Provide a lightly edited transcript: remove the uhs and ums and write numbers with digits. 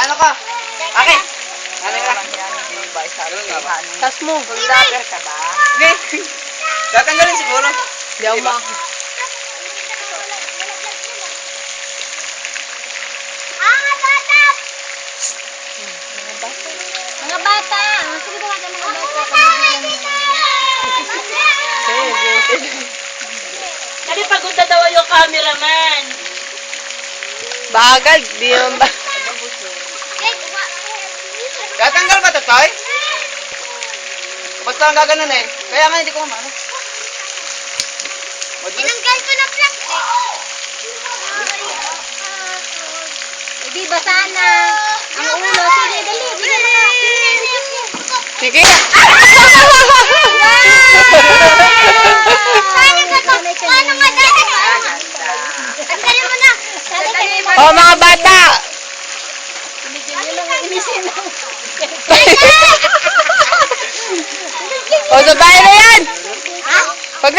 Ano ka? Okay. Ano ka? Tas mo. Vlogger ka ba? Hindi. Tatanggalin siguro. Hindi ako ma. Mga bata! Sige ba mga bata? Kasi pagod na daw yung cameraman. Bagal, di naman ba? Tatanggal ba ito, Toy? Basta ang gaganunin. Kaya nga hindi ko mamano. Tinanggal ko na plastic. Hindi, basa na. Ang ulo. Sige, dali. Sige na. Sige. Paano ka to? Paano nga dati? Tanggalin mo na. Oh, mga bata. Inisin lang. O, sabay na yan.